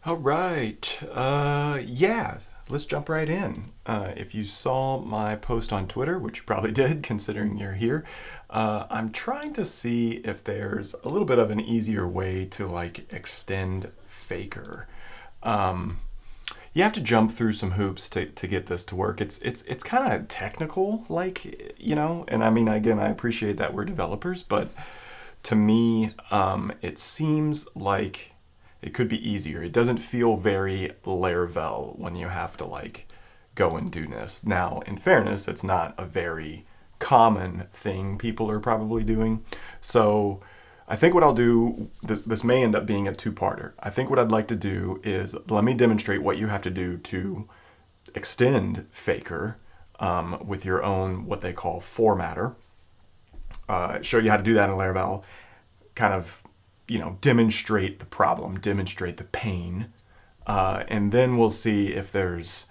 All right. Yeah, let's jump right in. If you saw my post on Twitter, which you probably did considering you're here, I'm trying to see if there's a little bit of an easier way to like extend Faker. Um, you have to jump through some hoops to get this to work. It's kind of technical, like, and I mean, again, I appreciate that we're developers, but to me, it seems like it could be easier. It doesn't feel very Laravel when you have to like go and do this. Now, in fairness, it's not a very common thing people are probably doing. So I think what I'll do, this may end up being a two-parter. I think what I'd like to do is let me demonstrate what you have to do to extend Faker with your own what they call formatter. Show you how to do that in Laravel, kind of, demonstrate the problem, demonstrate the pain, and then we'll see if there's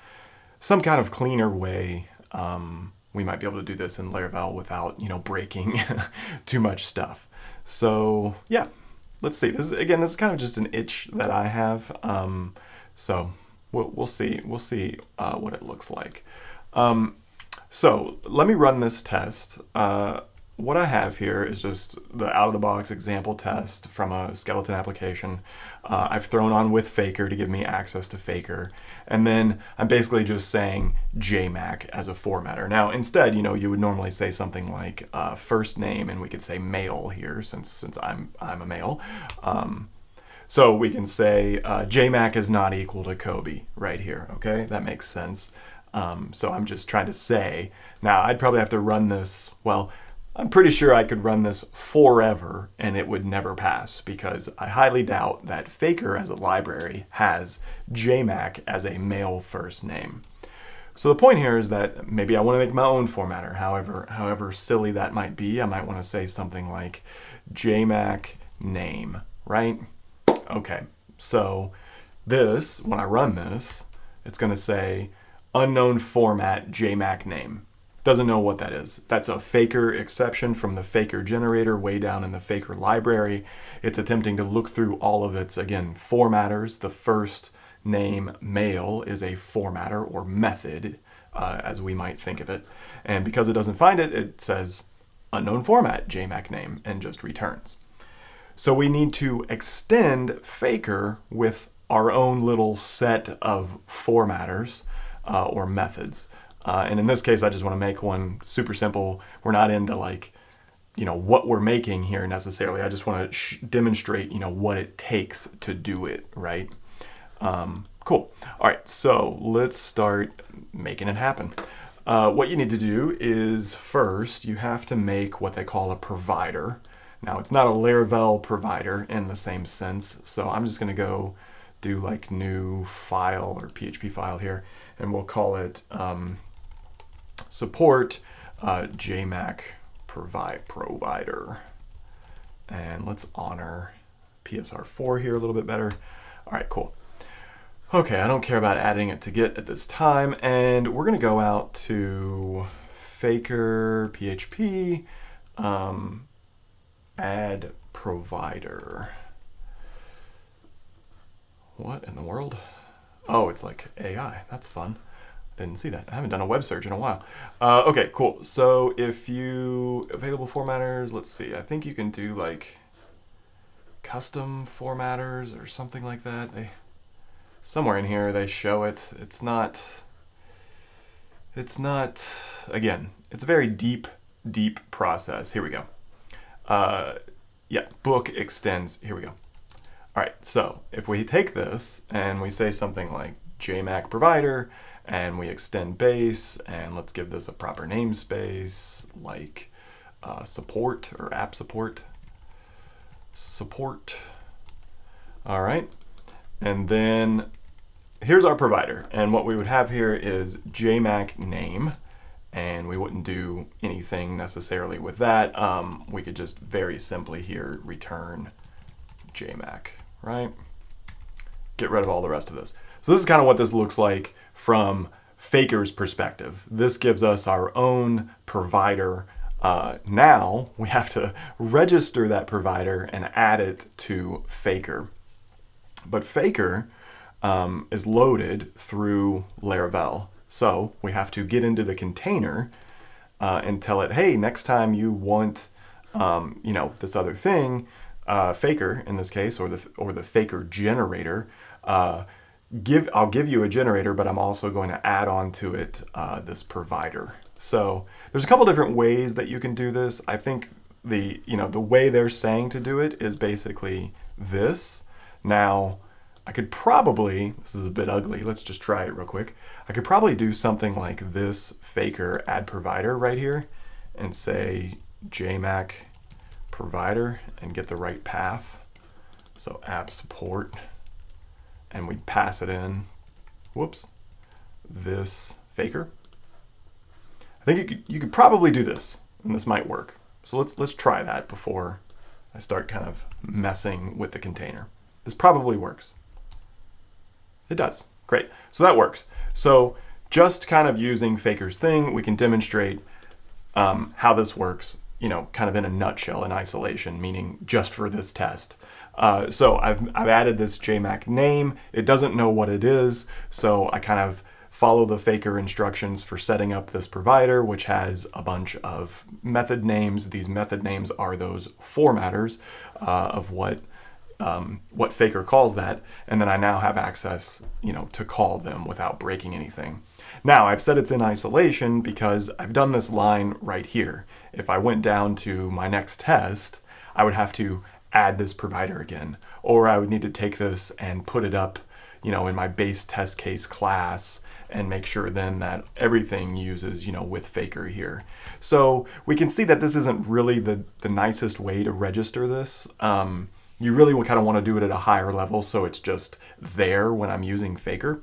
some kind of cleaner way we might be able to do this in Laravel without, breaking too much stuff. So yeah, let's see. This is kind of just an itch that I have. So we'll see. We'll see what it looks like. So let me run this test. What I have here is just the out-of-the-box example test from a skeleton application. I've thrown on with Faker to give me access to Faker. And then I'm basically just saying JMac as a formatter. Now, instead, you would normally say something like first name, and we could say male here since I'm a male. So we can say JMac is not equal to Kobe right here, okay? That makes sense. So I'm just trying to say, now I'd probably have to run this, well, I'm pretty sure I could run this forever and it would never pass because I highly doubt that Faker as a library has JMac as a male first name. So the point here is that maybe I want to make my own formatter, however silly that might be. I might want to say something like JMac name, right? Okay, so this, when I run this, it's going to say unknown format JMac name. Doesn't know what that is. That's a Faker exception from the Faker generator way down in the Faker library. It's attempting to look through all of its, again, formatters. The first name male is a formatter or method, as we might think of it. And because it doesn't find it, it says unknown format JMac name and just returns. So we need to extend Faker with our own little set of formatters or methods. And in this case, I just want to make one super simple. We're not into like, what we're making here necessarily. I just want to demonstrate, what it takes to do it, right? Cool. All right, so let's start making it happen. What you need to do is first, you have to make what they call a provider. Now, it's not a Laravel provider in the same sense, so I'm just going to go do like new file or PHP file here, and we'll call it support JMac provider. And let's honor PSR4 here a little bit better. All right, cool. Okay, I don't care about adding it to Git at this time, and we're going to go out to Faker PHP, add provider. What in the world? Oh, it's like AI. That's fun. Didn't see that. I haven't done a web search in a while. Okay, cool. So if you, available formatters, let's see. I think you can do like custom formatters or something like that. Somewhere in here they show it. It's not, again, it's a very deep process. Here we go. Yeah, book extends, here we go. All right, so if we take this and we say something like JMac provider, and we extend base, and let's give this a proper namespace like support or app support. All right, and then here's our provider, and what we would have here is JMac name, and we wouldn't do anything necessarily with that. We could just very simply here return JMac, right? Get rid of all the rest of this. So this is kind of what this looks like from Faker's perspective. This gives us our own provider. Now we have to register that provider and add it to Faker. But Faker is loaded through Laravel. So we have to get into the container and tell it, hey, next time you want, this other thing, faker in this case, or the faker generator, I'll give you a generator, but I'm also going to add on to it this provider. So there's a couple different ways that you can do this. I think the way they're saying to do it is basically this. Now, I could probably, this is a bit ugly, let's just try it real quick. I could probably do something like this faker add provider right here and say JMac provider and get the right path. So app support, and we pass it in, whoops, this faker. I think you could probably do this, and this might work. So let's try that before I start kind of messing with the container. This probably works. It does. Great. So that works. So just kind of using faker's thing, we can demonstrate how this works, kind of in a nutshell, in isolation, meaning just for this test. So I've added this JMac name. It doesn't know what it is, so I kind of follow the faker instructions for setting up this provider, which has a bunch of method names. These method names are those formatters of what faker calls that, and then I now have access, to call them without breaking anything. Now, I've said it's in isolation because I've done this line right here. If I went down to my next test, I would have to add this provider again, or I would need to take this and put it up, in my base test case class and make sure then that everything uses, with faker here. So we can see that this isn't really the nicest way to register this. You really kind of want to do it at a higher level so it's just there when I'm using faker.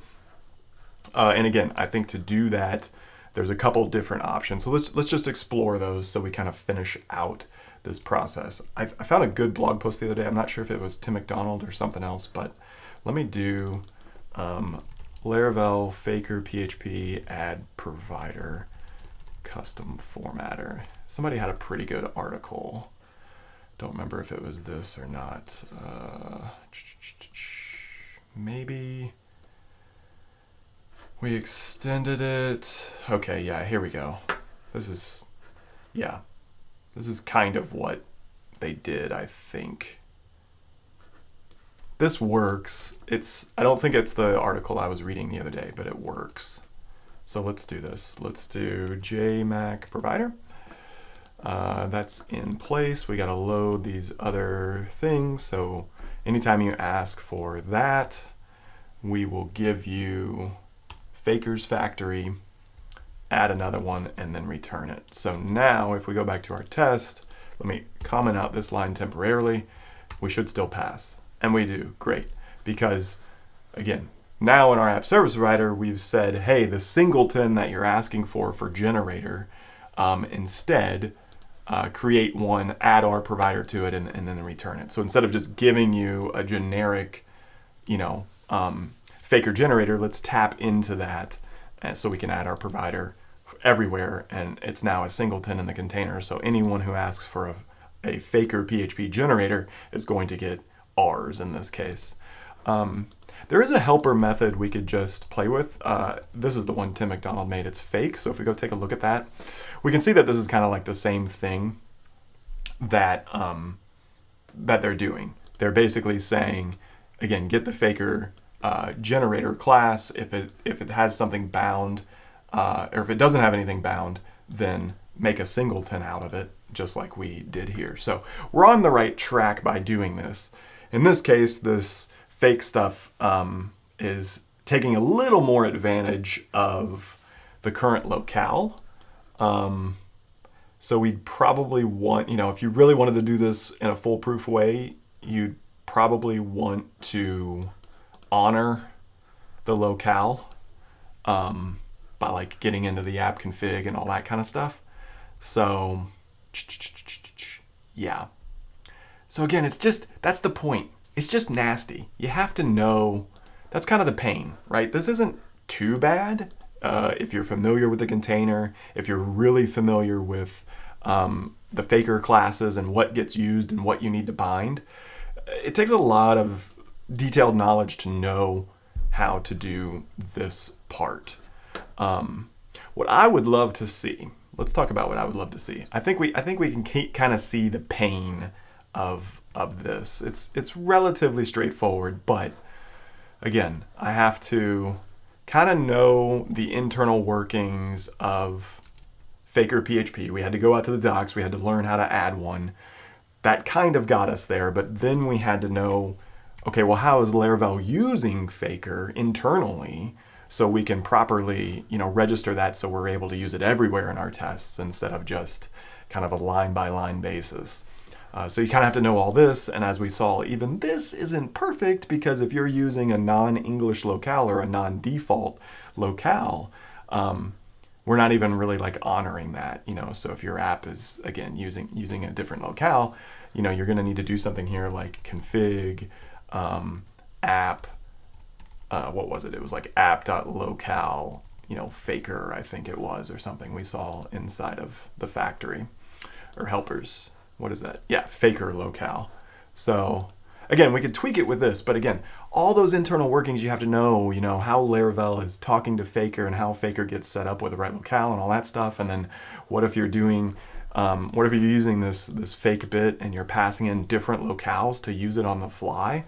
And again, I think to do that, there's a couple different options. So let's just explore those so we kind of finish out this process. I found a good blog post the other day. I'm not sure if it was Tim McDonald or something else, but let me do Laravel faker PHP add provider custom formatter. Somebody had a pretty good article. Don't remember if it was this or not. Maybe we extended it. Okay, yeah, here we go. This is kind of what they did, I think. This works. I don't think it's the article I was reading the other day, but it works. So let's do this. Let's do JMac provider. That's in place. We got to load these other things. So anytime you ask for that, we will give you faker's factory, add another one, and then return it. So now if we go back to our test, let me comment out this line temporarily, we should still pass. And we do. Great. Because again, now in our app service provider, we've said, hey, the singleton that you're asking for generator, instead create one, add our provider to it, and then return it. So instead of just giving you a generic, faker generator, let's tap into that so we can add our provider everywhere, and it's now a singleton in the container. So anyone who asks for a faker PHP generator is going to get ours in this case. There is a helper method we could just play with. This is the one Tim McDonald made. It's fake. So if we go take a look at that, we can see that this is kind of like the same thing that they're doing. They're basically saying, again, get the faker generator class. If it has something bound, or if it doesn't have anything bound, then make a singleton out of it, just like we did here. So we're on the right track by doing this. In this case, this fake stuff is taking a little more advantage of the current locale. So we'd probably want, if you really wanted to do this in a foolproof way, you'd probably want to honor the locale by like getting into the app config and all that kind of stuff. So yeah. So again, that's the point. It's just nasty. You have to know, that's kind of the pain, right? This isn't too bad if you're familiar with the container, if you're really familiar with the faker classes and what gets used and what you need to bind. It takes a lot of detailed knowledge to know how to do this part. What I would love to see, let's talk about what I would love to see. I think we can kind of see the pain of this. It's relatively straightforward, but again, I have to kind of know the internal workings of Faker PHP. We had to go out to the docs, we had to learn how to add one. That kind of got us there, but then we had to know, okay, well, how is Laravel using Faker internally so we can properly, register that so we're able to use it everywhere in our tests instead of just kind of a line-by-line basis. So you kind of have to know all this, and as we saw, even this isn't perfect because if you're using a non-English locale or a non-default locale, we're not even really like honoring that, So if your app is again using a different locale, you're going to need to do something here like config app. What was it? It was like app.locale, Faker, I think it was, or something we saw inside of the factory or helpers. What is that? Yeah, Faker locale. So again, we could tweak it with this, but again, all those internal workings you have to know, how Laravel is talking to Faker and how Faker gets set up with the right locale and all that stuff. And then what if you're doing, what if you're using this fake bit and you're passing in different locales to use it on the fly?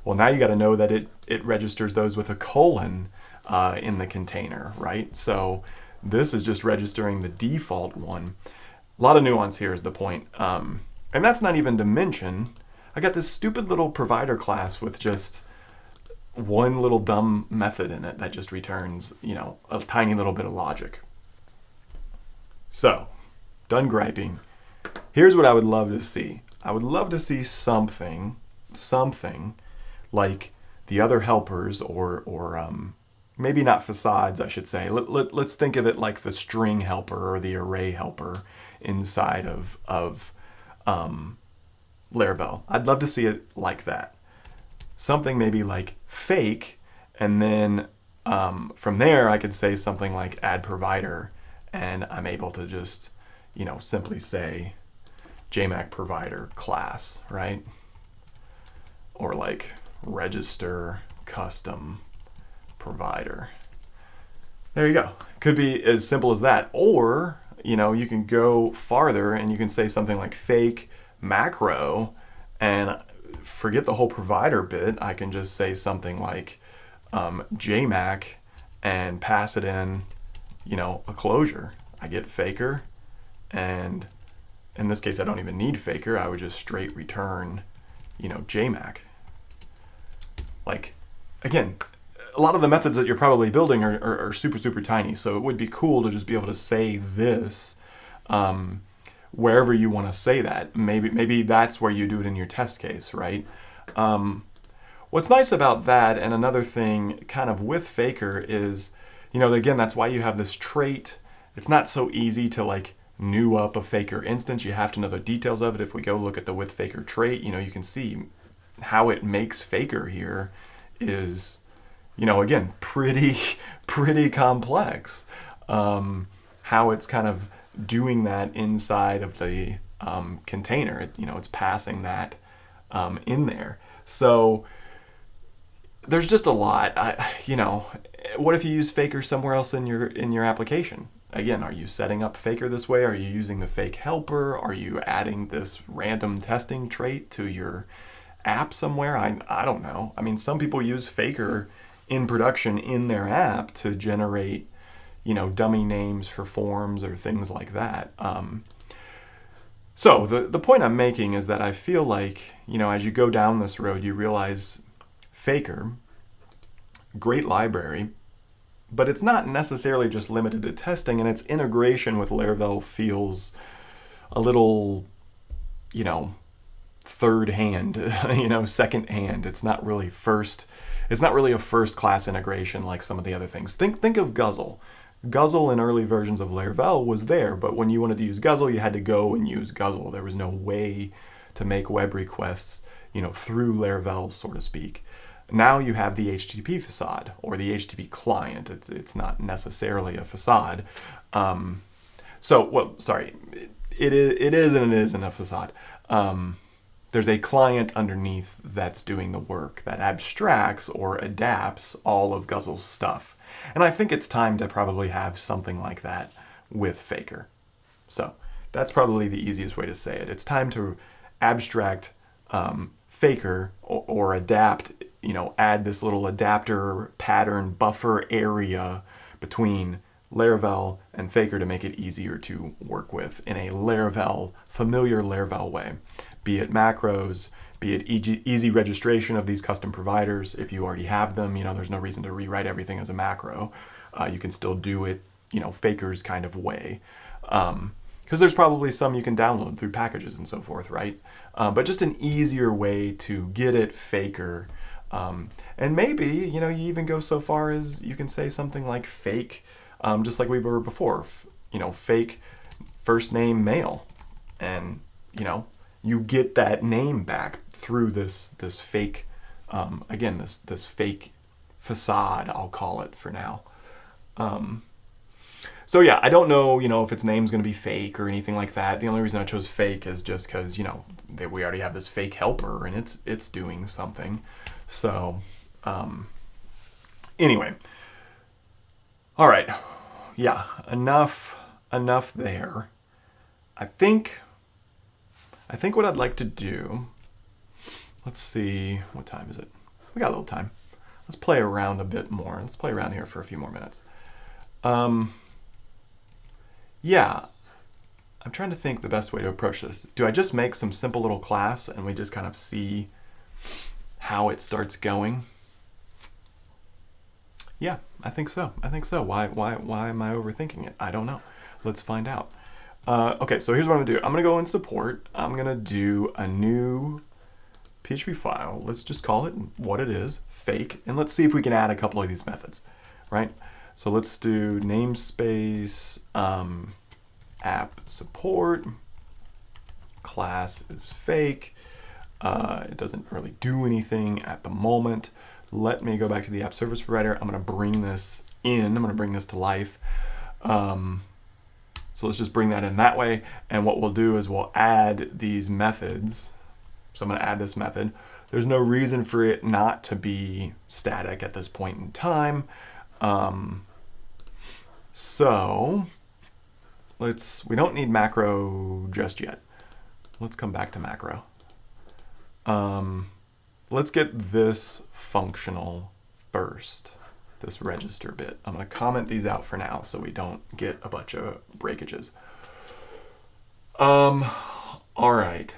Well, now you got to know that it registers those with a colon in the container, right? So this is just registering the default one. A lot of nuance here is the point. And that's not even to mention, I got this stupid little provider class with just one little dumb method in it that just returns, a tiny little bit of logic. So, done griping. Here's what I would love to see. I would love to see something like the other helpers or maybe not facades, I should say. Let's think of it like the string helper or the array helper inside of Laravel. I'd love to see it like that. Something maybe like fake, and then from there I could say something like add provider, and I'm able to just, simply say JMac provider class, right? Or like register custom provider. There you go. Could be as simple as that. Or, you can go farther and you can say something like fake macro and forget the whole provider bit. I can just say something like JMac and pass it in, a closure. I get Faker, and in this case I don't even need Faker. I would just straight return, JMac. Like, again, a lot of the methods that you're probably building are super, super tiny. So it would be cool to just be able to say this wherever you want to say that. Maybe that's where you do it in your test case, right? What's nice about that, and another thing kind of with Faker is, again, that's why you have this trait. It's not so easy to like new up a Faker instance. You have to know the details of it. If we go look at the with Faker trait, you can see how it makes Faker here is, again, pretty complex. How it's kind of doing that inside of the container. It's passing that in there. So there's just a lot. What if you use Faker somewhere else in your application? Again, are you setting up Faker this way? Are you using the fake helper? Are you adding this random testing trait to your app somewhere? I don't know. I mean, some people use Faker in production in their app to generate, dummy names for forms or things like that. So the point I'm making is that I feel like, as you go down this road, you realize Faker, great library, but it's not necessarily just limited to testing, and its integration with Laravel feels a little, third hand, second hand. It's not really a first class integration like some of the other things. Think of Guzzle. Guzzle in early versions of Laravel was there, but when you wanted to use Guzzle, you had to go and use Guzzle. There was no way to make web requests, through Laravel, so to speak. Now you have the HTTP facade or the HTTP client. It's not necessarily a facade. It is and it isn't a facade. there's a client underneath that's doing the work that abstracts or adapts all of Guzzle's stuff. And I think it's time to probably have something like that with Faker. So that's probably the easiest way to say it. It's time to abstract Faker or adapt, add this little adapter pattern buffer area between Laravel and Faker to make it easier to work with in a familiar Laravel way. Be it macros, be it easy registration of these custom providers. If you already have them, there's no reason to rewrite everything as a macro. You can still do it, Faker's kind of way. Because there's probably some you can download through packages and so forth, right? But just an easier way to get it Faker. And maybe, you even go so far as you can say something like fake, just like we were before, fake first name male. And, you get that name back through this fake, again, this fake facade, I'll call it for now. So yeah, I don't know, if its name's going to be fake or anything like that. The only reason I chose fake is just because, we already have this fake helper and it's doing something. So, anyway. All right. Yeah, enough there. I think what I'd like to do, let's see, what time is it? We got a little time. Let's play around a bit more. Let's play around here for a few more minutes. Yeah, I'm trying to think the best way to approach this. Do I just make some simple little class and we just kind of see how it starts going? Yeah, I think so. Why am I overthinking it? I don't know. Let's find out. Okay, so here's what I'm gonna do. I'm gonna go in support. I'm gonna do a new PHP file. Let's just call it what it is, fake, and let's see if we can add a couple of these methods, right? So let's do namespace app support. Class is fake. It doesn't really do anything at the moment. Let me go back to the app service provider. I'm going to bring this in. I'm going to bring this to life. So let's just bring that in that way. And what we'll do is we'll add these methods. So I'm going to add this method. There's no reason for it not to be static at this point in time. So we don't need macro just yet. Let's come back to macro. Let's get this functional first, this register bit. I'm going to comment these out for now so we don't get a bunch of breakages. All right.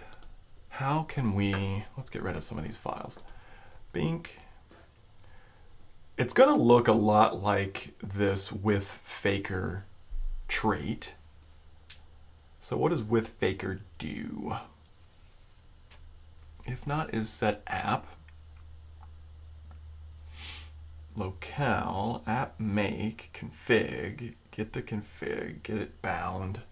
How can let's get rid of some of these files. Bink. It's going to look a lot like this with Faker trait. So what does with Faker do? If not is set app, locale, app make, config, get the config, get it bound,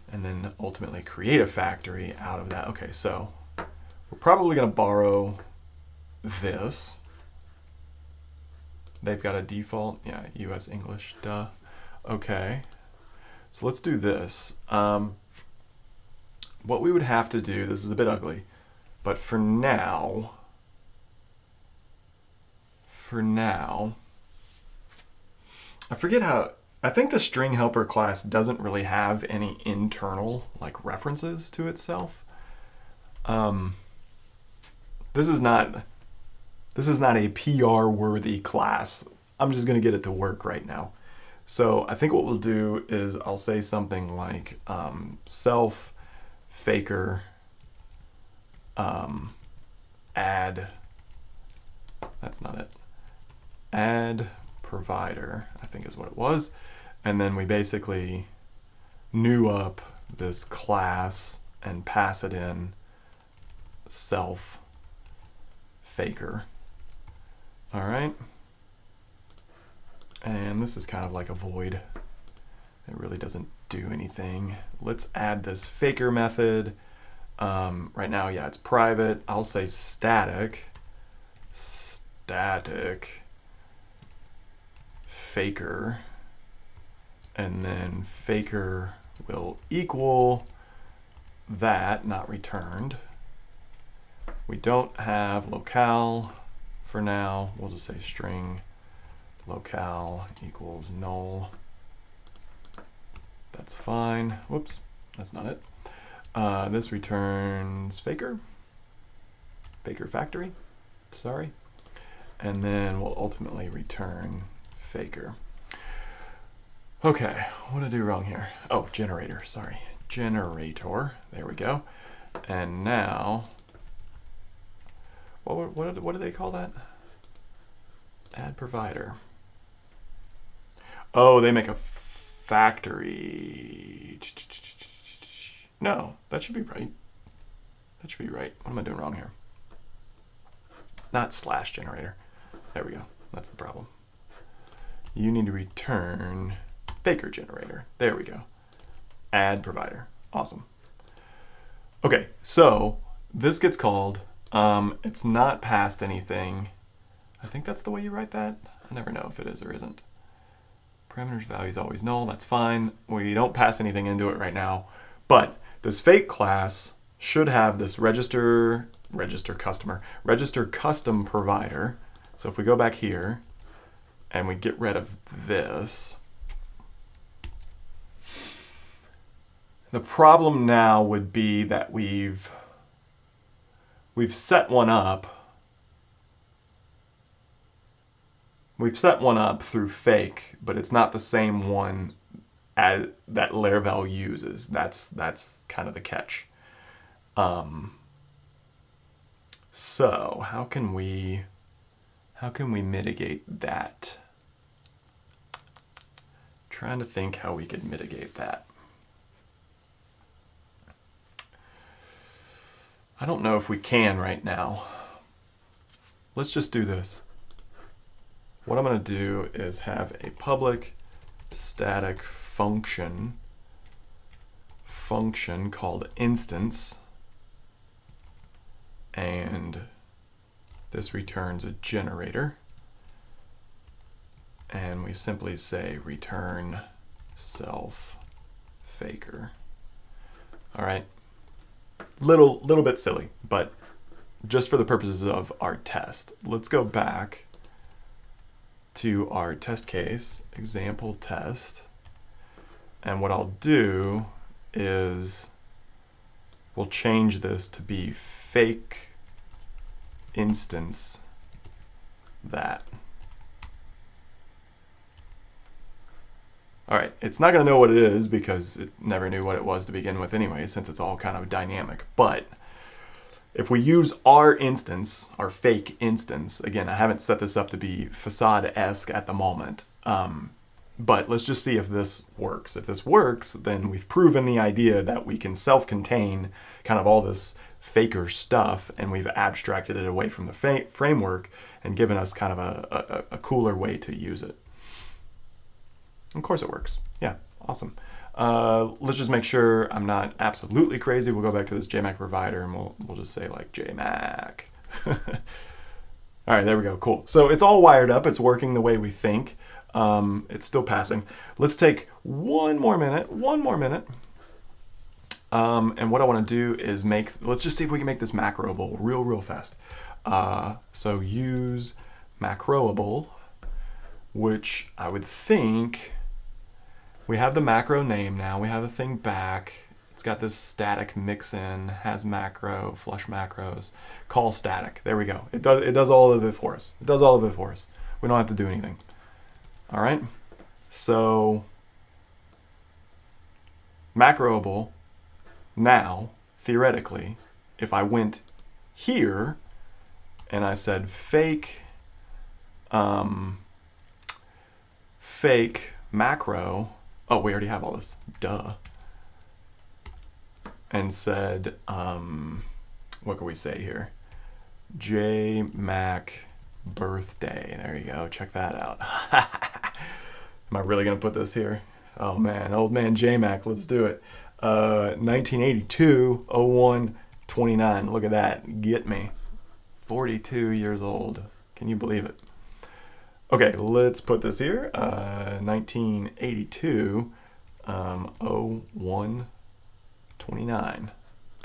and then ultimately create a factory out of that. Okay, so we're probably going to borrow this. They've got a default, yeah, US English, duh. Okay, so let's do this. What we would have to do, this is a bit ugly, but for now, I forget how, I think the string helper class doesn't really have any internal references to itself. This is not a PR worthy class. I'm just going to get it to work right now. So I think what we'll do is I'll say something like self faker add, that's not it, add provider, I think is what it was. And then we basically new up this class and pass it in self faker. All right. And this is kind of like a void. It really doesn't do anything. Let's add this faker method. Right now, yeah, it's private. I'll say static faker, and then faker will equal that, not returned. We don't have locale for now. We'll just say string locale equals null. That's fine. Whoops, that's not it. This returns faker factory, sorry. And then we'll ultimately return faker. Okay, what did I do wrong here? Oh, generator, sorry. Generator, there we go. And now, what do they call that? Add provider. Oh, they make a factory. No, that should be right. That should be right. What am I doing wrong here? Not slash generator. There we go. That's the problem. You need to return faker generator. There we go. Add provider. Awesome. Okay, so this gets called. It's not passed anything. I think that's the way you write that. I never know if it is or isn't. Parameters value is always null. That's fine. We don't pass anything into it right now. But this fake class should have this register custom provider. So if we go back here and we get rid of this, the problem now would be that we've set one up. We've set one up through fake, but it's not the same one as that Laravel uses. That's kind of the catch. So how can we mitigate that? Trying to think how we could mitigate that. I don't know if we can right now. Let's just do this. What I'm going to do is have a public static function called instance, and this returns a generator, and we simply say return self faker. All right, little bit silly, but just for the purposes of our test, let's go back to our test case, example test, and what I'll do is we'll change this to be fake instance that. All right, it's not going to know what it is because it never knew what it was to begin with anyway, since it's all kind of dynamic. But if we use our instance, our fake instance, again, I haven't set this up to be facade-esque at the moment, but let's just see if this works. If this works, then we've proven the idea that we can self-contain kind of all this faker stuff, and we've abstracted it away from the framework and given us kind of a cooler way to use it. Of course it works. Yeah, awesome. Let's just make sure I'm not absolutely crazy. We'll go back to this JMac provider and we'll just say like JMac. All right, there we go, cool. So it's all wired up, it's working the way we think. It's still passing. Let's take one more minute. And what I want to do is let's just see if we can make this macroable real fast. So use macroable, which I would think, we have the macro name now, we have the thing back, it's got this static mix-in, has macro, flush macros, call static, there we go. It does all of it for us. We don't have to do anything. All right, so macroable, now, theoretically, if I went here and I said fake macro, oh, we already have all this, duh, and said, what can we say here? JMac birthday, there you go, check that out. Am I really gonna put this here? Oh man, old man JMac, let's do it. 1982, 01, 29, look at that, get me. 42 years old, can you believe it? Okay, let's put this here, 1982, 01, 29,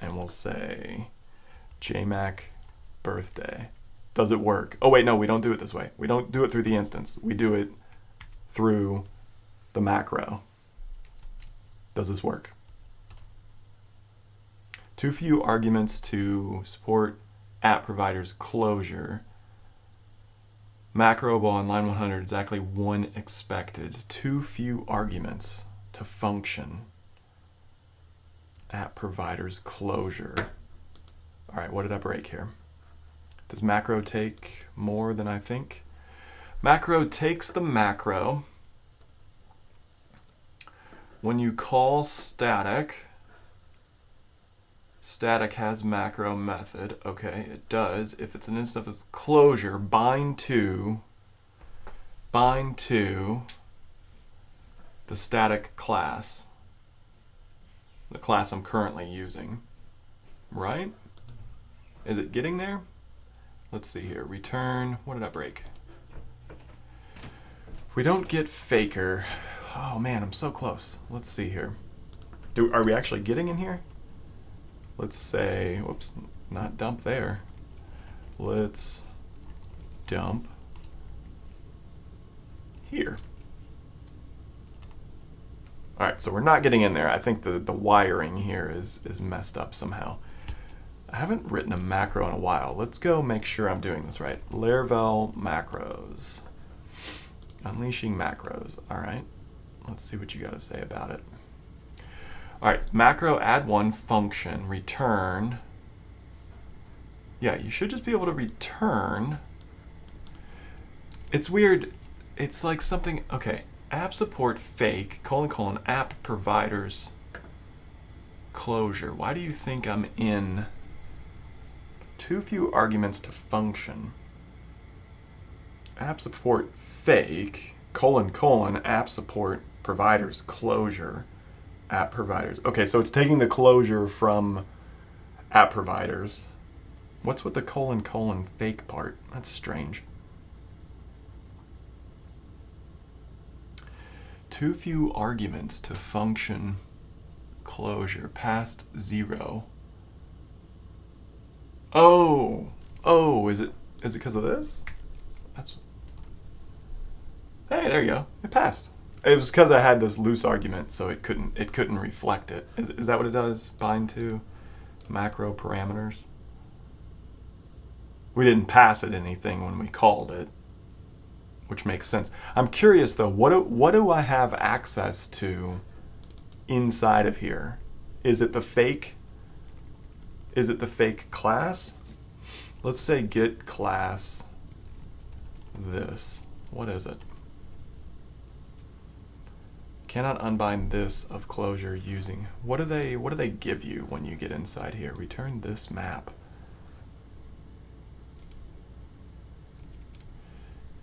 and we'll say JMac birthday. Does it work? Oh wait, no, we don't do it this way. We don't do it through the instance. We do it through the macro. Does this work? Too few arguments to support app provider's closure. Macroable on line 100, exactly 1 expected. Too few arguments to function. App provider's closure. All right, what did I break here? Does macro take more than I think? Macro takes the macro. When you call static, static has macro method. Okay, it does. If it's an instance of closure, bind to the static class, the class I'm currently using, right? Is it getting there? Let's see here. Return, what did I break? We don't get faker. Oh man, I'm so close. Let's see here. Are we actually getting in here? Let's say, whoops, not dump there. Let's dump here. All right, so we're not getting in there. I think the wiring here is messed up somehow. I haven't written a macro in a while. Let's go make sure I'm doing this right. Laravel macros. Unleashing macros. All right, let's see what you got to say about it. All right, macro add one function, return. Yeah, you should just be able to return. It's weird. It's like something, okay, app support fake, : app providers closure. Why do you think I'm in too few arguments to function? App support fake, : app support providers closure. App providers. Okay, so it's taking the closure from app providers. What's with the : fake part? That's strange. Too few arguments to function closure past 0. Oh, is it because of this? That's. Hey, there you go. It passed. It was because I had this loose argument, so it couldn't reflect it. Is that what it does? Bind to macro parameters. We didn't pass it anything when we called it, which makes sense. I'm curious though. What do I have access to inside of here? Is it the fake? Is it the fake class? Let's say get class this. What is it? Cannot unbind this of closure using. What do they give you when you get inside here? Return this map.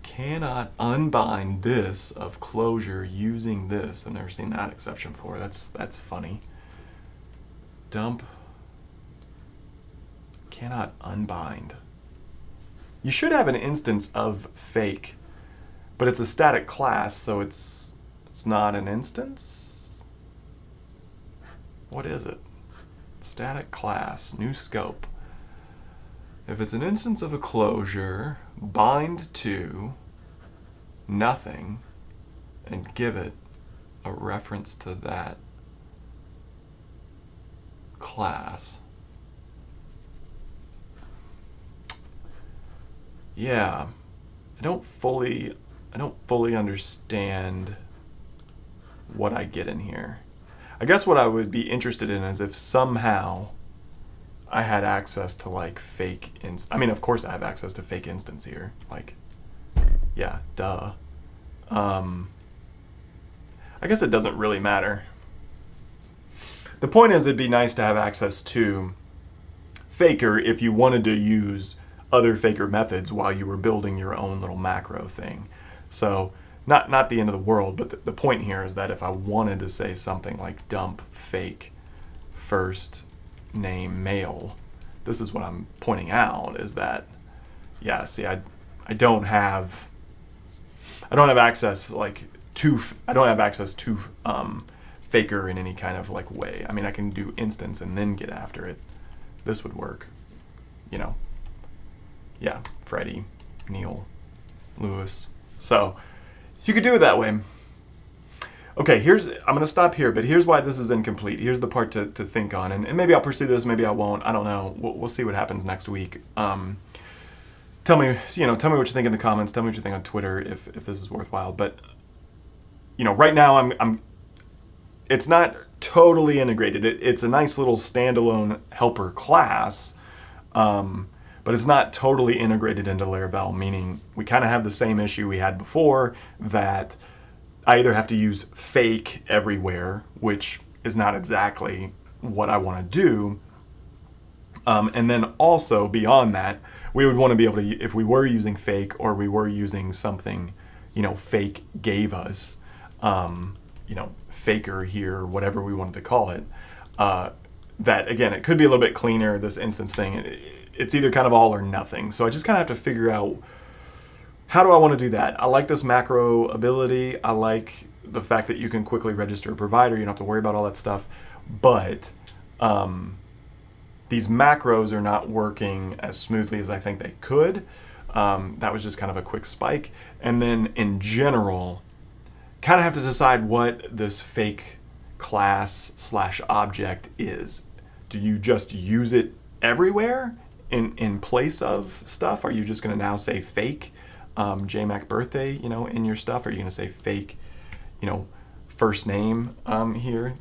Cannot unbind this of closure using this. I've never seen that exception before. That's funny. Dump. Cannot unbind. You should have an instance of fake, but it's a static class, so it's not an instance? What is it? Static class, new scope. If it's an instance of a closure, bind to nothing and give it a reference to that class. Yeah, I don't fully understand what I get in here. I guess what I would be interested in is if somehow I had access to like fake I mean, of course I have access to fake instance here. Like, yeah, duh. I guess it doesn't really matter. The point is it'd be nice to have access to faker if you wanted to use other faker methods while you were building your own little macro thing. So not the end of the world, but the point here is that if I wanted to say something like dump fake first name male, this is what I'm pointing out, is that, yeah, see, I don't have access to faker in any kind of like way. I mean, I can do instance and then get after it. This would work, you know. Yeah, Freddie, Neil, Lewis. So you could do it that way. Okay, I'm going to stop here, but here's why this is incomplete. Here's the part to think on, and maybe I'll pursue this, maybe I won't. I don't know. We'll see what happens next week. Tell me what you think in the comments. Tell me what you think on Twitter if this is worthwhile. But right now it's not totally integrated. It's a nice little standalone helper class, but it's not totally integrated into Laravel. Meaning we kind of have the same issue we had before, that I either have to use fake everywhere, which is not exactly what I want to do. And then also beyond that, we would want to be able to, if we were using fake or we were using something, fake gave us, faker here, whatever we wanted to call it, that again, it could be a little bit cleaner, this instance thing. It's either kind of all or nothing. So I just kind of have to figure out, how do I want to do that? I like this macro ability. I like the fact that you can quickly register a provider. You don't have to worry about all that stuff. But these macros are not working as smoothly as I think they could. That was just kind of a quick spike. And then in general, kind of have to decide what this fake class / object is. Do you just use it everywhere in place of stuff? Are you just going to now say fake JMac birthday, in your stuff? Are you going to say fake, first name here?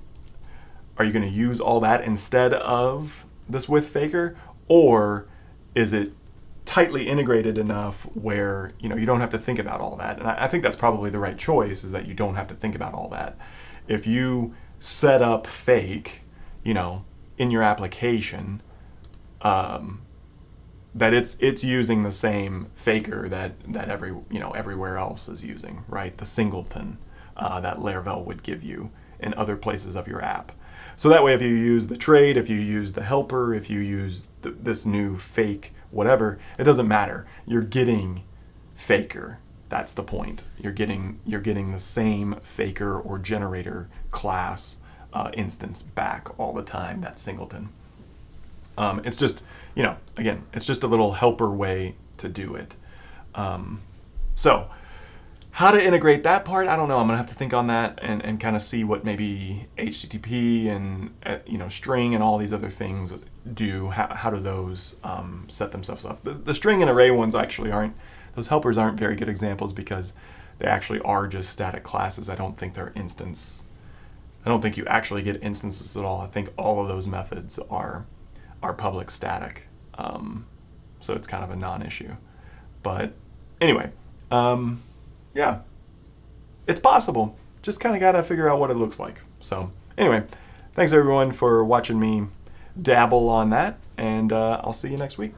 Are you going to use all that instead of this with faker? Or is it tightly integrated enough where, you don't have to think about all that? And I think that's probably the right choice, is that you don't have to think about all that. If you set up fake, in your application, that it's using the same faker that everywhere else is using, right? The singleton that Laravel would give you in other places of your app. So that way, if you use the trade, if you use the helper, if you use this new fake whatever, it doesn't matter. You're getting faker. That's the point. You're getting the same faker or generator class instance back all the time. That singleton. It's just, again, it's just a little helper way to do it. So how to integrate that part, I don't know. I'm gonna have to think on that and kind of see what maybe HTTP and string and all these other things do. How do those set themselves up? The string and array ones actually those helpers aren't very good examples, because they actually are just static classes. I don't think they're I don't think you actually get instances at all. I think all of those methods are public static. So it's kind of a non-issue. But anyway, yeah, it's possible. Just kind of got to figure out what it looks like. So anyway, thanks everyone for watching me dabble on that, and I'll see you next week.